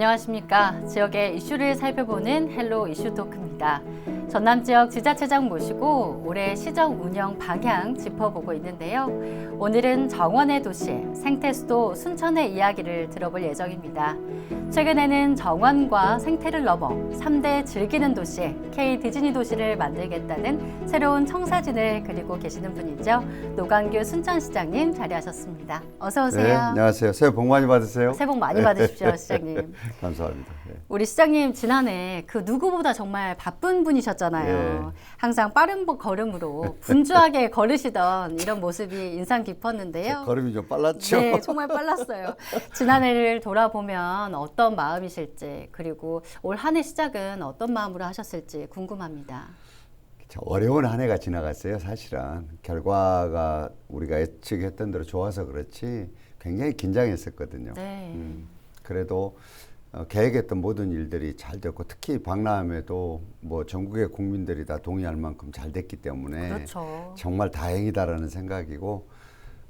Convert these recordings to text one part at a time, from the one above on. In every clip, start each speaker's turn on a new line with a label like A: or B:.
A: 안녕하십니까. 지역의 이슈를 살펴보는 헬로 이슈토크입니다. 전남 지역 지자체장 모시고 올해 시정 운영 방향 짚어보고 있는데요. 오늘은 정원의 도시, 생태수도 순천의 이야기를 들어볼 예정입니다. 최근에는 정원과 생태를 넘어 3대 즐기는 도시, K 디즈니 도시를 만들겠다는 새로운 청사진을 그리고 계시는 분이죠. 노광규 순천시장님 자리하셨습니다. 어서 오세요.
B: 네, 안녕하세요. 새해 복 많이 받으세요.
A: 새해 복 많이 받으십시오, 시장님.
B: 감사합니다. 네.
A: 우리 시장님 지난해 그 누구보다 정말 바쁜 분이셨잖아요.
B: 네.
A: 항상 빠른 걸음으로 분주하게 걸으시던 이런 모습이 인상 깊었는데요.
B: 걸음이 좀 빨랐죠?
A: 네, 정말 빨랐어요. 지난해를 돌아보면 어떤 마음이실지, 그리고 올 한 해 시작은 어떤 마음으로 하셨을지 궁금합니다.
B: 어려운 한 해가 지나갔어요. 사실은 결과가 우리가 예측했던 대로 좋아서 그렇지 굉장히 긴장했었거든요.
A: 네.
B: 그래도 계획했던 모든 일들이 잘 됐고, 특히 박람회도 뭐 전국의 국민들이 다 동의할 만큼 잘 됐기 때문에
A: 그렇죠.
B: 정말 다행이다라는 생각이고,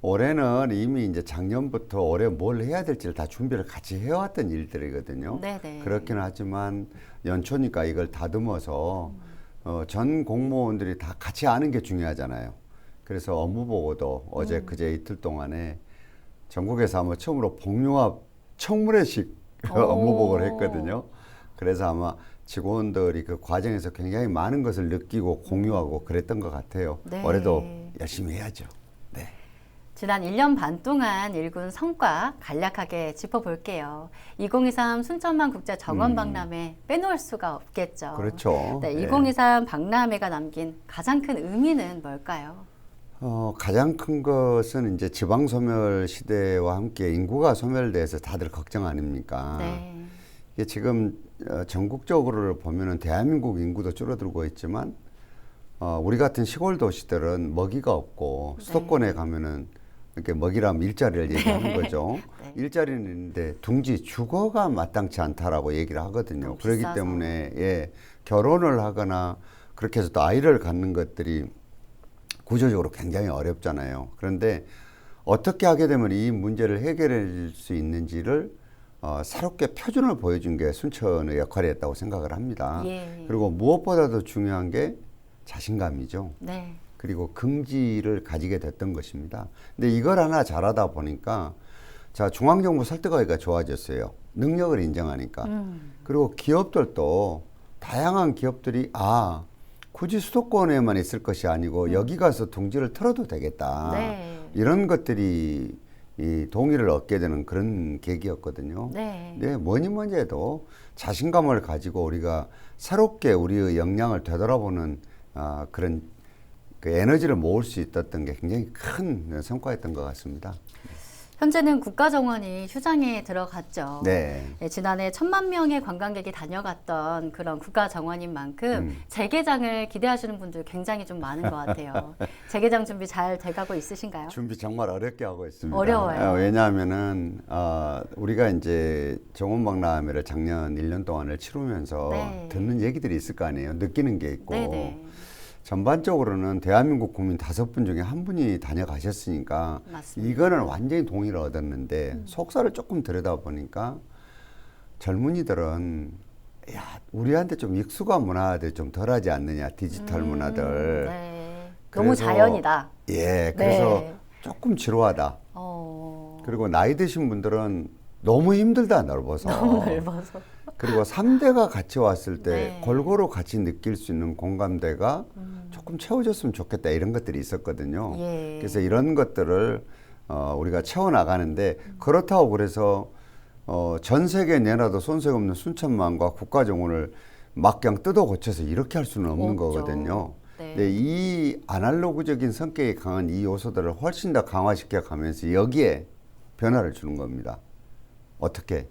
B: 올해는 이미 이제 작년부터 올해 뭘 해야 될지를 다 준비를 같이 해왔던 일들이거든요.
A: 네네.
B: 그렇긴 하지만 연초니까 이걸 다듬어서 전 공무원들이 다 같이 아는 게 중요하잖아요. 그래서 업무보고도 어제 그제 이틀 동안에 전국에서 아마 처음으로 복숭아 청문회식 업무보고를 했거든요. 그래서 아마 직원들이 그 과정에서 굉장히 많은 것을 느끼고 공유하고 그랬던 것 같아요.
A: 네.
B: 올해도 열심히 해야죠. 네.
A: 지난 1년 반 동안 일군 성과 간략하게 짚어볼게요. 2023 순천만 국제 정원 박람회 빼놓을 수가 없겠죠.
B: 그렇죠.
A: 네,
B: 네.
A: 2023 박람회가 남긴 가장 큰 의미는 뭘까요?
B: 가장 큰 것은 이제 지방 소멸 시대와 함께 인구가 소멸돼서 다들 걱정 아닙니까?
A: 네.
B: 이게 지금 전국적으로 보면은 대한민국 인구도 줄어들고 있지만 우리 같은 시골 도시들은 먹이가 없고 수도권에 가면은 이렇게 먹이라면 일자리를 얘기하는 거죠.
A: 네.
B: 일자리는 있는데 둥지 주거가 마땅치 않다라고 얘기를 하거든요. 그렇기
A: 비싸서.
B: 때문에 결혼을 하거나 그렇게 해서 또 아이를 갖는 것들이 구조적으로 굉장히 어렵잖아요. 그런데 어떻게 하게 되면 이 문제를 해결할 수 있는지를 새롭게 표준을 보여준 게 순천의 역할이었다고 생각을 합니다.
A: 예.
B: 그리고 무엇보다도 중요한 게 자신감이죠.
A: 네.
B: 그리고 긍지를 가지게 됐던 것입니다. 근데 이걸 하나 잘하다 보니까 중앙정부 설득하기가 좋아졌어요. 능력을 인정하니까. 그리고 기업들도 다양한 기업들이 굳이 수도권에만 있을 것이 아니고 여기 가서 둥지를 틀어도 되겠다.
A: 네.
B: 이런 것들이 이 동의를 얻게 되는 그런 계기였거든요.
A: 네.
B: 네, 뭐니 해도 자신감을 가지고 우리가 새롭게 우리의 역량을 되돌아보는 그런 그 에너지를 모을 수 있었던 게 굉장히 큰 성과였던 것 같습니다.
A: 현재는 국가정원이 휴장에 들어갔죠.
B: 네.
A: 네, 지난해 1,000만 명의 관광객이 다녀갔던 그런 국가정원인 만큼 재개장을 기대하시는 분들 굉장히 좀 많은 것 같아요. 재개장 준비 잘 돼가고 있으신가요?
B: 준비 정말 어렵게 하고 있습니다.
A: 어려워요.
B: 왜냐하면은 우리가 이제 정원박람회를 작년 1년 동안을 치르면서
A: 네.
B: 듣는 얘기들이 있을 거 아니에요. 느끼는 게 있고.
A: 네네.
B: 전반적으로는 대한민국 국민 5분 중에 1분이 다녀가셨으니까
A: 맞습니다.
B: 이거는 완전히 동의를 얻었는데 속사를 조금 들여다보니까 젊은이들은 우리한테 좀 익숙한 문화들 좀 덜하지 않느냐, 디지털 문화들.
A: 네. 너무 자연이다.
B: 예, 그래서
A: 네.
B: 조금 지루하다. 그리고 나이 드신 분들은 너무 힘들다, 넓어서.
A: 너무 넓어서.
B: 그리고 3대가 같이 왔을 때
A: 네.
B: 골고루 같이 느낄 수 있는 공감대가 조금 채워졌으면 좋겠다, 이런 것들이 있었거든요.
A: 예.
B: 그래서 이런 것들을 우리가 채워나가는데, 그렇다고 그래서 전 세계에 내놔도 손색 없는 순천만과 국가정원을 막 그냥 뜯어 고쳐서 이렇게 할 수는 없는
A: 없죠.
B: 거거든요.
A: 네.
B: 근데 이 아날로그적인 성격이 강한 이 요소들을 훨씬 더 강화시켜 가면서 여기에 변화를 주는 겁니다. 어떻게?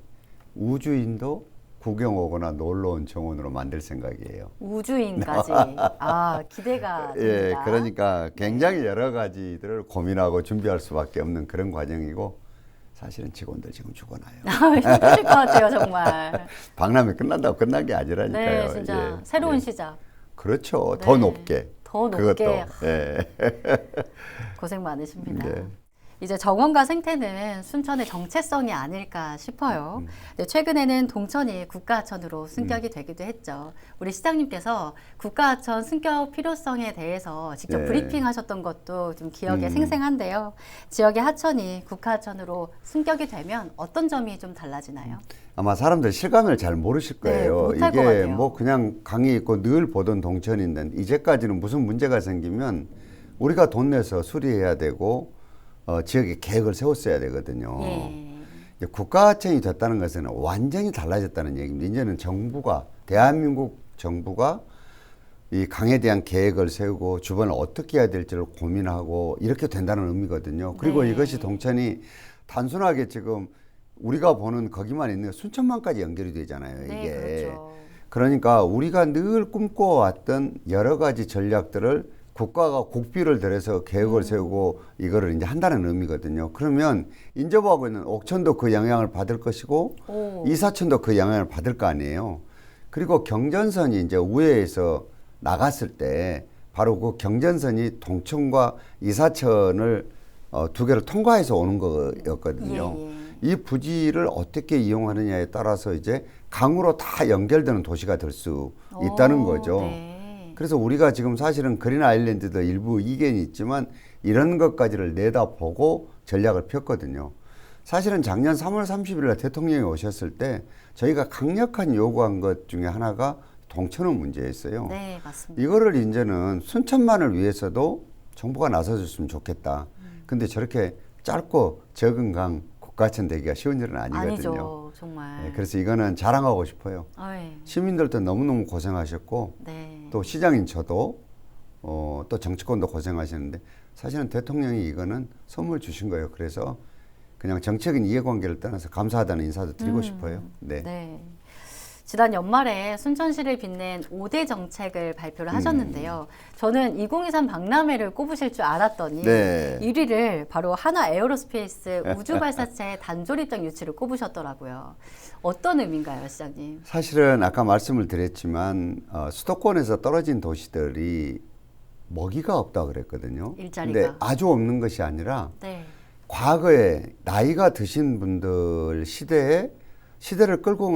B: 우주인도 구경 오거나 놀러 온 정원으로 만들 생각이에요.
A: 우주인까지. 기대가
B: 예,
A: 됩니다.
B: 그러니까 굉장히 여러 가지들을 고민하고 준비할 수밖에 없는 그런 과정이고, 사실은 직원들 지금 죽어나요.
A: 힘드실 것 같아요, 정말.
B: 박람회 끝난다고 끝난 게 아니라니까요.
A: 네, 진짜 새로운 시작.
B: 그렇죠.
A: 네.
B: 더 높게.
A: 더 높게.
B: 그것도. 예.
A: 고생 많으십니다.
B: 네.
A: 이제 정원과 생태는 순천의 정체성이 아닐까 싶어요. 근데 최근에는 동천이 국가하천으로 승격이 되기도 했죠. 우리 시장님께서 국가하천 승격 필요성에 대해서 직접
B: 네.
A: 브리핑하셨던 것도 좀 기억에 생생한데요. 지역의 하천이 국가하천으로 승격이 되면 어떤 점이 좀 달라지나요?
B: 아마 사람들 실감을 잘 모르실
A: 네,
B: 거예요.
A: 못할 것
B: 이게
A: 같아요.
B: 뭐 그냥 강이 있고 늘 보던 동천인데 이제까지는 무슨 문제가 생기면 우리가 돈 내서 수리해야 되고 지역에 계획을 세웠어야 되거든요.
A: 예.
B: 이제 국가하천이 됐다는 것은 완전히 달라졌다는 얘기입니다. 이제는 정부가 대한민국 정부가 이 강에 대한 계획을 세우고 주변을 어떻게 해야 될지를 고민하고 이렇게 된다는 의미거든요. 그리고
A: 네.
B: 이것이 동천이 단순하게 지금 우리가 보는 거기만 있는 순천만까지 연결이 되잖아요. 이게.
A: 네, 그렇죠.
B: 그러니까 우리가 늘 꿈꿔왔던 여러 가지 전략들을 국가가 국비를 들여서 계획을 세우고 이거를 이제 한다는 의미거든요. 그러면 인접하고 있는 옥천도 그 영향을 받을 것이고
A: 오.
B: 이사천도 그 영향을 받을 거 아니에요. 그리고 경전선이 이제 우회에서 나갔을 때 바로 그 경전선이 동천과 이사천을 두 개를 통과해서 오는 거였거든요.
A: 예, 예.
B: 이 부지를 어떻게 이용하느냐에 따라서 이제 강으로 다 연결되는 도시가 될 수 있다는
A: 오,
B: 거죠.
A: 네.
B: 그래서 우리가 지금 사실은 그린 아일랜드도 일부 이견이 있지만 이런 것까지를 내다보고 전략을 폈거든요. 사실은 작년 3월 30일 날 대통령이 오셨을 때 저희가 강력한 요구한 것 중에 하나가 동천호 문제였어요.
A: 네, 맞습니다.
B: 이거를 이제는 순천만을 위해서도 정부가 나서줬으면 좋겠다. 근데 저렇게 짧고 적은 강 국가하천 되기가 쉬운 일은 아니거든요.
A: 아니죠, 정말.
B: 네, 그래서 이거는 자랑하고 싶어요.
A: 네.
B: 시민들도 너무너무 고생하셨고
A: 네.
B: 또 시장인 저도 또 정치권도 고생하시는데 사실은 대통령이 이거는 선물 주신 거예요. 그래서 그냥 정책인 이해관계를 떠나서 감사하다는 인사도 드리고 싶어요. 네.
A: 네. 지난 연말에 순천시를 빛낸 5대 정책을 발표를 하셨는데요. 저는 2023 박람회를 꼽으실 줄 알았더니
B: 네.
A: 1위를 바로 한화 에어로스페이스 우주발사체 단조립장 유치를 꼽으셨더라고요. 어떤 의미인가요, 시장님?
B: 사실은 아까 말씀을 드렸지만 수도권에서 떨어진 도시들이 먹이가 없다고 그랬거든요.
A: 일자리가.
B: 근데 아주 없는 것이 아니라
A: 네.
B: 과거에 나이가 드신 분들 시대를 끌고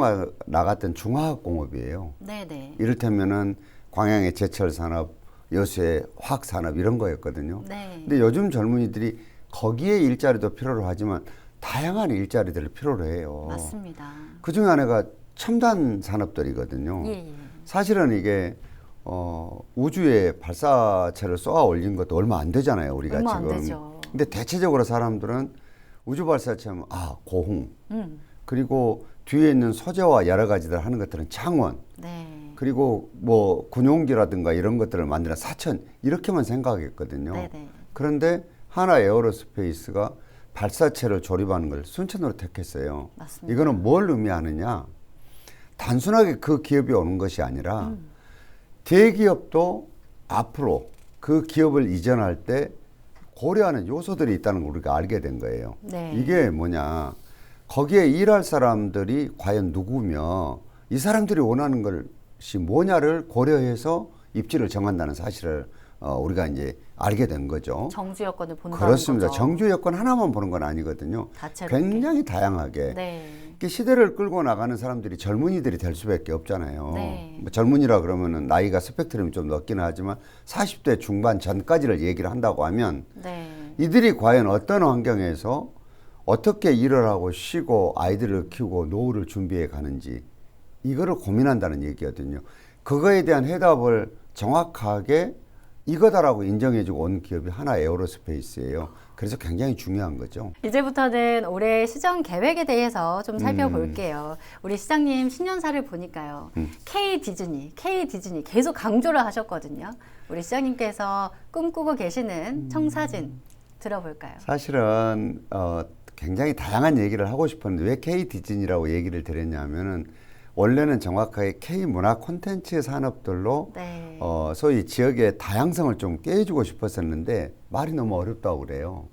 B: 나갔던 중화학공업이에요.
A: 네네.
B: 이를테면은 광양의 제철 산업, 여수의 화학 산업 이런 거였거든요.
A: 네.
B: 근데 요즘 젊은이들이 거기에 일자리도 필요로 하지만 다양한 일자리들을 필요로 해요.
A: 맞습니다.
B: 그 중에 하나가 첨단 산업들이거든요.
A: 예, 예.
B: 사실은 이게 우주에 발사체를 쏘아 올린 것도 얼마 안 되잖아요. 우리가
A: 얼마
B: 지금.
A: 안 되죠.
B: 근데 대체적으로 사람들은 우주 발사체 하면 고흥 그리고 뒤에 있는 소재와 여러 가지들 하는 것들은 창원
A: 네.
B: 그리고 뭐 군용기라든가 이런 것들을 만드는 사천 이렇게만 생각했거든요.
A: 네네.
B: 그런데 하나 에어로스페이스가 발사체를 조립하는 걸 순천으로 택했어요.
A: 맞습니다.
B: 이거는 뭘 의미하느냐? 단순하게 그 기업이 오는 것이 아니라 대기업도 앞으로 그 기업을 이전할 때 고려하는 요소들이 있다는 걸 우리가 알게 된 거예요.
A: 네.
B: 이게 뭐냐? 거기에 일할 사람들이 과연 누구며 이 사람들이 원하는 것이 뭐냐를 고려해서 입지를 정한다는 사실을 우리가 이제 알게 된 거죠.
A: 정주 여건을 본다는
B: 그렇습니다.
A: 거죠.
B: 정주 여건 하나만 보는 건 아니거든요.
A: 다채롭게.
B: 굉장히 다양하게.
A: 네.
B: 이렇게 시대를 끌고 나가는 사람들이 젊은이들이 될 수밖에 없잖아요.
A: 네.
B: 뭐 젊은이라 그러면은 나이가 스펙트럼이 좀 높기는 하지만 40대 중반 전까지를 얘기를 한다고 하면
A: 네.
B: 이들이 과연 어떤 환경에서 어떻게 일을 하고 쉬고 아이들을 키우고 노후를 준비해 가는지 이거를 고민한다는 얘기거든요. 그거에 대한 해답을 정확하게 이거다라고 인정해주고 온 기업이 하나 에어로스페이스예요. 그래서 굉장히 중요한 거죠.
A: 이제부터는 올해 시정 계획에 대해서 좀 살펴볼게요. 우리 시장님 신년사를 보니까요. K 디즈니 계속 강조를 하셨거든요. 우리 시장님께서 꿈꾸고 계시는 청사진 들어볼까요?
B: 사실은 굉장히 다양한 얘기를 하고 싶었는데 왜 K 디즈니라고 얘기를 드렸냐면은 원래는 정확하게 K 문화 콘텐츠 산업들로
A: 네.
B: 소위 지역의 다양성을 좀 깨주고 싶었었는데 말이 너무 어렵다고 그래요.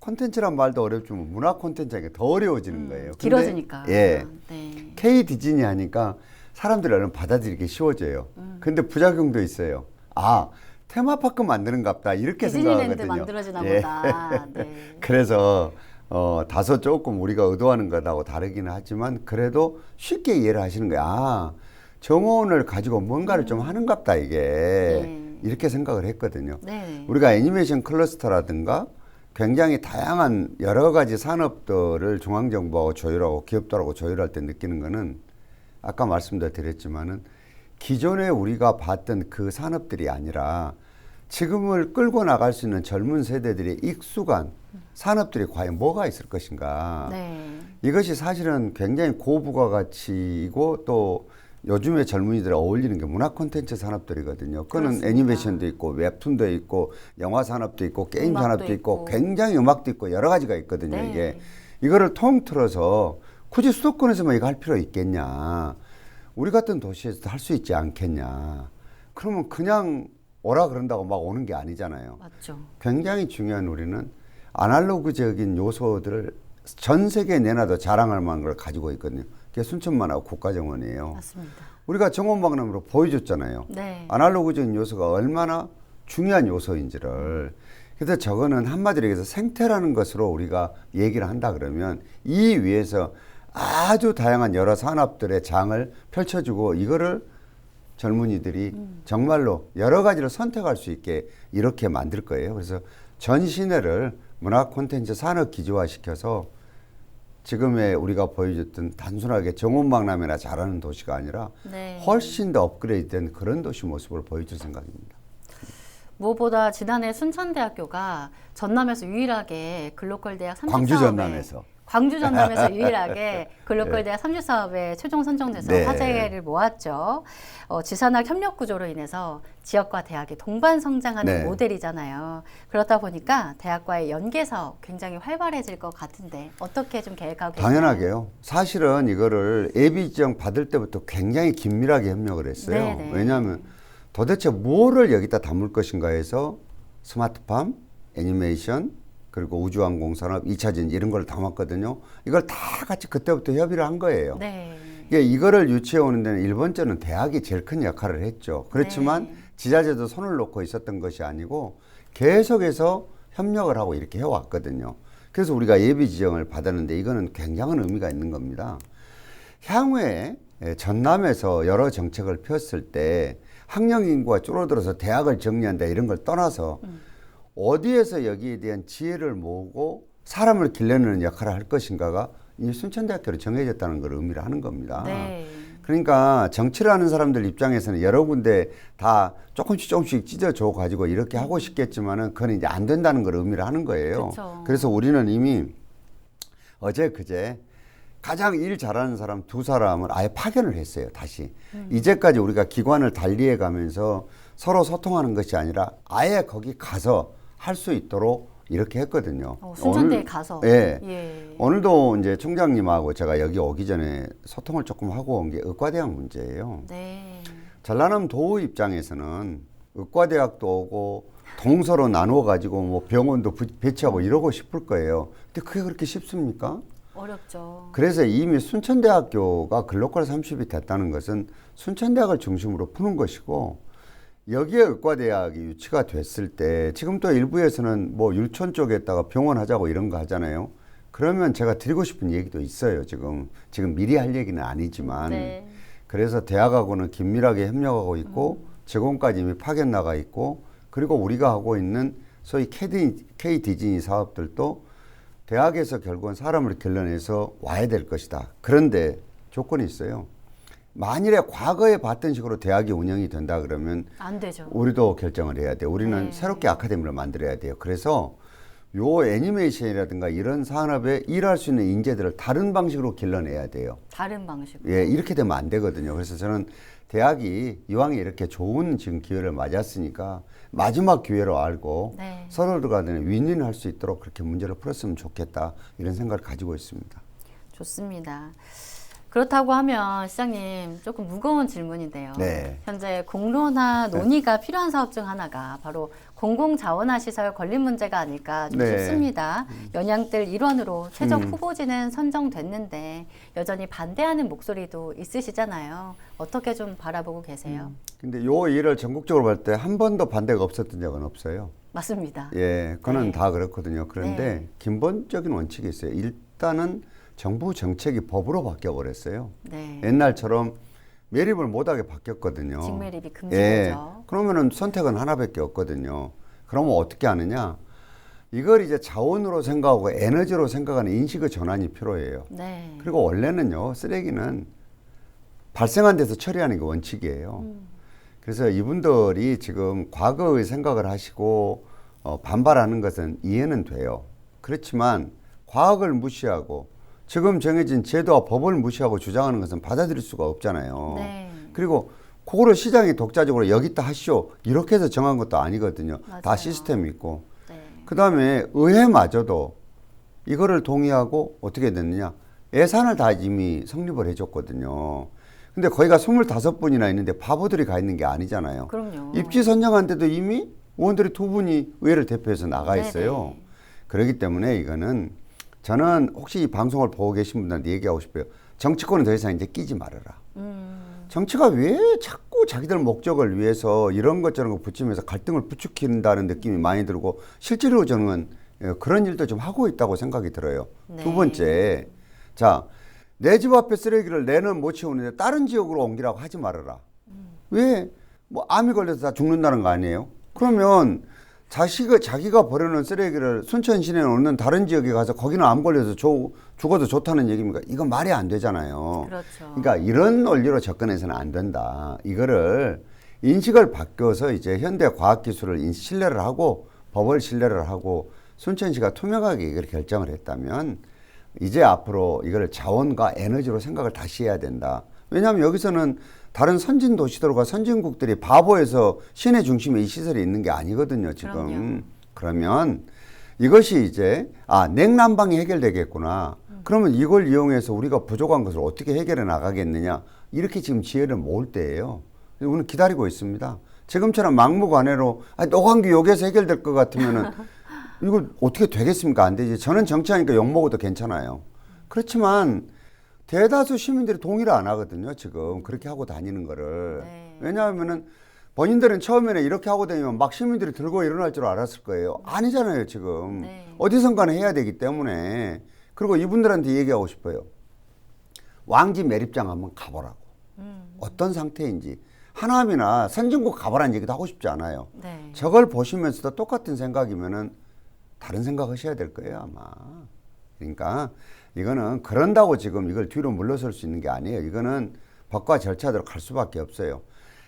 B: 콘텐츠란 말도 어렵지만 문화 콘텐츠가 더 어려워지는 거예요. 근데,
A: 길어지니까.
B: 예.
A: 네.
B: K 디즈니 하니까 사람들이 얼른 받아들이기 쉬워져요. 근데 부작용도 있어요. 테마파크 만드는갑다 이렇게
A: 디즈니랜드
B: 생각하거든요.
A: 만들어지나
B: 예.
A: 보다. 네.
B: 그래서 다소 조금 우리가 의도하는 것하고 다르기는 하지만 그래도 쉽게 이해를 하시는 거야. 아, 정원을 가지고 뭔가를 좀 하는갑다 이게.
A: 네.
B: 이렇게 생각을 했거든요.
A: 네.
B: 우리가 애니메이션 클러스터라든가 굉장히 다양한 여러 가지 산업들을 중앙정부하고 조율하고 기업들하고 조율할 때 느끼는 거는 아까 말씀도 드렸지만은 기존에 우리가 봤던 그 산업들이 아니라 지금을 끌고 나갈 수 있는 젊은 세대들의 익숙한 산업들이 과연 뭐가 있을 것인가.
A: 네.
B: 이것이 사실은 굉장히 고부가가치이고 또 요즘의 젊은이들이 어울리는 게 문화 콘텐츠 산업들이거든요. 그거는
A: 그렇습니다.
B: 애니메이션도 있고 웹툰도 있고 영화 산업도 있고 게임
A: 음악도
B: 산업도 있고
A: 있고.
B: 굉장히 음악도 있고 여러 가지가 있거든요.
A: 네.
B: 이게 이거를 통틀어서 굳이 수도권에서만 이거 할 필요 있겠냐. 우리 같은 도시에서도 할 수 있지 않겠냐. 그러면 그냥 오라 그런다고 막 오는 게 아니잖아요.
A: 맞죠.
B: 굉장히 중요한 우리는 아날로그적인 요소들을 전 세계에 내놔도 자랑할 만한 걸 가지고 있거든요. 그게 순천만하고 국가정원이에요.
A: 맞습니다.
B: 우리가 정원박람회로 보여줬잖아요.
A: 네.
B: 아날로그적인 요소가 얼마나 중요한 요소인지를. 그래서 저거는 한마디로 얘기해서 생태라는 것으로 우리가 얘기를 한다 그러면 이 위에서 아주 다양한 여러 산업들의 장을 펼쳐주고 이거를 젊은이들이 정말로 여러 가지를 선택할 수 있게 이렇게 만들 거예요. 그래서 전 시내를 문화 콘텐츠 산업 기조화시켜서 지금의 우리가 보여줬던 단순하게 정원박람회나 잘하는 도시가 아니라
A: 네.
B: 훨씬 더 업그레이드된 그런 도시 모습을 보여줄 생각입니다.
A: 무엇보다 지난해 순천대학교가 전남에서 유일하게 글로컬 대학 30
B: 광주
A: 사업에
B: 전남에서.
A: 광주 전남에서 유일하게 글로컬 대학 30 사업에 최종 선정돼서
B: 네.
A: 화제를 모았죠. 지산학 협력 구조로 인해서 지역과 대학이 동반 성장하는
B: 네.
A: 모델이잖아요. 그렇다 보니까 대학과의 연계 사업 굉장히 활발해질 것 같은데 어떻게 좀 계획하고 계시나요?
B: 당연하게요. 사실은 이거를 예비 지정 받을 때부터 굉장히 긴밀하게 협력을 했어요.
A: 네네.
B: 왜냐하면 도대체 뭐를 여기다 담을 것인가 해서 스마트팜, 애니메이션, 그리고 우주항공산업, 2차전 이런 걸 담았거든요. 이걸 다 같이 그때부터 협의를 한 거예요.
A: 네.
B: 이거를 유치해 오는 데는 일본적으로는 대학이 제일 큰 역할을 했죠. 그렇지만
A: 네.
B: 지자체도 손을 놓고 있었던 것이 아니고 계속해서 협력을 하고 이렇게 해왔거든요. 그래서 우리가 예비 지정을 받았는데 이거는 굉장한 의미가 있는 겁니다. 향후에 전남에서 여러 정책을 폈을 때 학령 인구가 줄어들어서 대학을 정리한다 이런 걸 떠나서 어디에서 여기에 대한 지혜를 모으고 사람을 길러내는 역할을 할 것인가가 이 순천대학교로 정해졌다는 걸 의미를 하는 겁니다.
A: 네.
B: 그러니까 정치를 하는 사람들 입장에서는 여러 군데 다 조금씩 찢어줘 가지고 이렇게 하고 싶겠지만은 그건 이제 안 된다는 걸 의미를 하는 거예요.
A: 그쵸.
B: 그래서 우리는 이미 어제 그제 가장 일 잘하는 사람 두 사람을 아예 파견을 했어요. 다시. 이제까지 우리가 기관을 달리해 가면서 서로 소통하는 것이 아니라 아예 거기 가서 할 수 있도록 이렇게 했거든요.
A: 순천대에 가서.
B: 예.
A: 예.
B: 오늘도 이제 총장님하고 제가 여기 오기 전에 소통을 조금 하고 온 게 의과대학 문제예요.
A: 네.
B: 전라남 도의 입장에서는 의과대학도 오고 동서로 나누어 가지고 뭐 병원도 배치하고 이러고 싶을 거예요. 근데 그게 그렇게 쉽습니까?
A: 어렵죠.
B: 그래서 이미 순천대학교가 글로컬 30이 됐다는 것은 순천대학을 중심으로 푸는 것이고 여기에 의과대학이 유치가 됐을 때 지금 또 일부에서는 뭐 율촌 쪽에다가 병원 하자고 이런 거 하잖아요. 그러면 제가 드리고 싶은 얘기도 있어요. 지금 미리 할 얘기는 아니지만
A: 네.
B: 그래서 대학하고는 긴밀하게 협력하고 있고 제공까지 이미 파견 나가 있고 그리고 우리가 하고 있는 소위 K 디즈니 사업들도 대학에서 결국은 사람을 길러내서 와야 될 것이다. 그런데 조건이 있어요. 만일에 과거에 봤던 식으로 대학이 운영이 된다 그러면
A: 안 되죠.
B: 우리도 결정을 해야 돼요. 우리는
A: 네.
B: 새롭게 아카데미를 만들어야 돼요. 그래서 요 애니메이션이라든가 이런 산업에 일할 수 있는 인재들을 다른 방식으로 길러내야 돼요.
A: 다른 방식.
B: 예, 이렇게 되면 안 되거든요. 그래서 저는 대학이 이왕에 이렇게 좋은 지금 기회를 맞았으니까 마지막 기회로 알고
A: 네.
B: 서로들 간에 윈윈 할 수 있도록 그렇게 문제를 풀었으면 좋겠다. 이런 생각을 가지고 있습니다.
A: 좋습니다. 그렇다고 하면 시장님 조금 무거운 질문인데요.
B: 네.
A: 현재 공론화 논의가 필요한 사업 중 하나가 바로 공공자원화 시설 건립 문제가 아닐까 좀
B: 네.
A: 싶습니다. 연양들 일원으로 최적 후보지는 선정됐는데 여전히 반대하는 목소리도 있으시잖아요. 어떻게 좀 바라보고 계세요?
B: 근데 요 일을 전국적으로 볼 때 한 번도 반대가 없었던 적은 없어요.
A: 맞습니다.
B: 예, 그거는
A: 네.
B: 다 그렇거든요. 그런데
A: 네.
B: 기본적인 원칙이 있어요. 일단은 정부 정책이 법으로 바뀌어 버렸어요.
A: 네.
B: 옛날처럼 매립을 못하게 바뀌었거든요.
A: 직매립이
B: 예,
A: 금지되죠.
B: 그러면은 선택은 하나밖에 없거든요. 그러면 어떻게 하느냐? 이걸 이제 자원으로 생각하고 에너지로 생각하는 인식의 전환이 필요해요.
A: 네.
B: 그리고 원래는요, 쓰레기는 발생한 데서 처리하는 게 원칙이에요. 그래서 이분들이 지금 과거의 생각을 하시고 반발하는 것은 이해는 돼요. 그렇지만 과학을 무시하고 지금 정해진 제도와 법을 무시하고 주장하는 것은 받아들일 수가 없잖아요.
A: 네.
B: 그리고 그거를 시장이 독자적으로 여기다 하시오 이렇게 해서 정한 것도 아니거든요.
A: 맞아요.
B: 다 시스템이 있고.
A: 네.
B: 그 다음에 의회마저도 이거를 동의하고 어떻게 됐느냐. 예산을 다 이미 성립을 해줬거든요. 근데 거기가 25분이나 있는데 바보들이 가 있는 게 아니잖아요.
A: 그럼요.
B: 입지 선정한데도 이미 의원들이 2분이 의회를 대표해서 나가 있어요.
A: 네네.
B: 그렇기 때문에 이거는 저는 혹시 이 방송을 보고 계신 분들한테 얘기하고 싶어요. 정치권은 더 이상 이제 끼지 말아라. 정치가 왜 자꾸 자기들 목적을 위해서 이런 것 저런 거 붙이면서 갈등을 부추긴다는 느낌이 많이 들고 실제로 저는 그런 일도 좀 하고 있다고 생각이 들어요.
A: 네.
B: 두 번째, 자, 내 집 앞에 쓰레기를 내는 못 치우는데 다른 지역으로 옮기라고 하지 말아라. 왜? 뭐 암이 걸려서 다 죽는다는 거 아니에요? 그러면 자기가 버려놓은 쓰레기를 순천 시내에 없는 다른 지역에 가서 거기는 암 걸려서 죽어도 좋다는 얘기입니까? 이건 말이 안 되잖아요.
A: 그렇죠.
B: 그러니까 이런 논리로 접근해서는 안 된다. 이거를 인식을 바뀌어서 이제 현대 과학기술을 신뢰를 하고 법을 신뢰를 하고 순천시가 투명하게 이걸 결정을 했다면 이제 앞으로 이걸 자원과 에너지로 생각을 다시 해야 된다. 왜냐하면 여기서는 다른 선진 도시들과 선진국들이 바보에서 시내 중심에 이 시설이 있는 게 아니거든요, 지금.
A: 그럼요.
B: 그러면 이것이 이제 냉난방이 해결되겠구나. 그러면 이걸 이용해서 우리가 부족한 것을 어떻게 해결해 나가겠느냐. 이렇게 지금 지혜를 모을 때예요. 우리는 기다리고 있습니다. 지금처럼 막무가내로 노광규 여기에서 해결될 것 같으면은 이거 어떻게 되겠습니까? 안 되지. 저는 정치하니까 욕먹어도 괜찮아요. 그렇지만 대다수 시민들이 동의를 안 하거든요. 지금 그렇게 하고 다니는 거를.
A: 네.
B: 왜냐하면은 본인들은 처음에는 이렇게 하고 다니면 막 시민들이 들고 일어날 줄 알았을 거예요. 아니잖아요, 지금.
A: 네.
B: 어디선가는 해야 되기 때문에. 그리고 이분들한테 얘기하고 싶어요. 왕지 매립장 한번 가보라고. 어떤 상태인지. 하남이나 선진국 가보라는 얘기도 하고 싶지 않아요.
A: 네.
B: 저걸 보시면서도 똑같은 생각이면은 다른 생각 하셔야 될 거예요, 아마. 그러니까 이거는 그런다고 지금 이걸 뒤로 물러설 수 있는 게 아니에요. 이거는 법과 절차대로 갈 수밖에 없어요.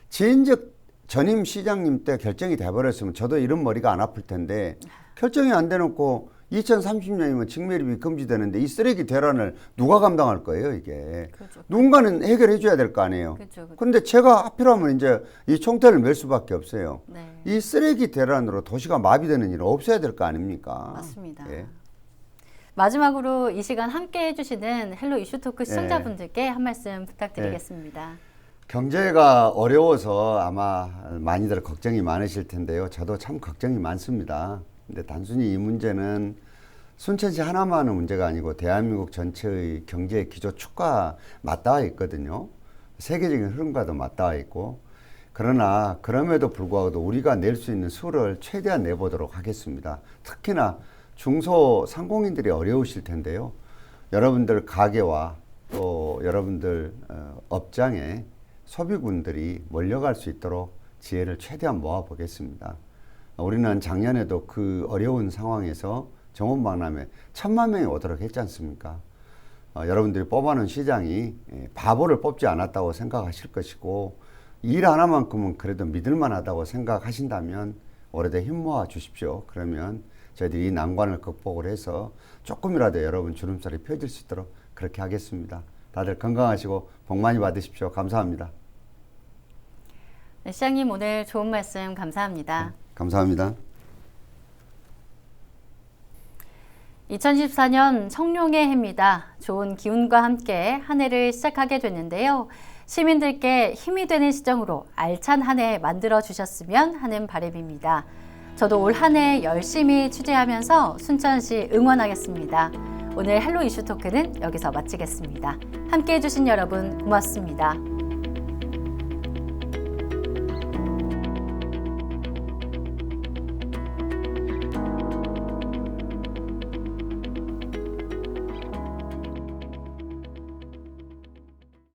B: 진즉 전임 시장님 때 결정이 돼버렸으면 저도 이런 머리가 안 아플 텐데 결정이 안 돼놓고 2030년이면 직매립이 금지되는데 이 쓰레기 대란을 누가 감당할 거예요, 이게.
A: 그렇죠.
B: 누군가는 해결해 줘야 될 거 아니에요.
A: 그렇죠.
B: 그런데 제가 하필하면 이제 이 총대를 멜 수밖에 없어요.
A: 네.
B: 이 쓰레기 대란으로 도시가 마비되는 일은 없어야 될 거 아닙니까?
A: 맞습니다.
B: 예.
A: 마지막으로 이 시간 함께 해주시는 헬로 이슈 토크
B: 예.
A: 시청자분들께 한 말씀 부탁드리겠습니다.
B: 경제가 어려워서 아마 많이들 걱정이 많으실 텐데요. 저도 참 걱정이 많습니다. 근데 단순히 이 문제는 순천시 하나만의 문제가 아니고 대한민국 전체의 경제 기조 축과 맞닿아 있거든요. 세계적인 흐름과도 맞닿아 있고. 그러나 그럼에도 불구하고 우리가 낼 수 있는 수를 최대한 내보도록 하겠습니다. 특히나 중소상공인들이 어려우실 텐데요. 여러분들 가게와 또 여러분들 업장에 소비군들이 몰려갈 수 있도록 지혜를 최대한 모아보겠습니다. 우리는 작년에도 그 어려운 상황에서 정원박람회 1000만 명이 오도록 했지 않습니까? 여러분들이 뽑아놓은 시장이 바보를 뽑지 않았다고 생각하실 것이고 일 하나만큼은 그래도 믿을만하다고 생각하신다면 올해도 힘 모아 주십시오. 그러면 저희들이 이 난관을 극복을 해서 조금이라도 여러분 주름살이 펴질 수 있도록 그렇게 하겠습니다. 다들 건강하시고 복 많이 받으십시오. 감사합니다.
A: 네, 시장님 오늘 좋은 말씀 감사합니다.
B: 감사합니다.
A: 2014년 청룡의 해입니다. 좋은 기운과 함께 한 해를 시작하게 됐는데요. 시민들께 힘이 되는 시정으로 알찬 한 해 만들어 주셨으면 하는 바람입니다. 저도 올 한 해 열심히 취재하면서 순천시 응원하겠습니다. 오늘 헬로 이슈 토크는 여기서 마치겠습니다. 함께해 주신 여러분 고맙습니다.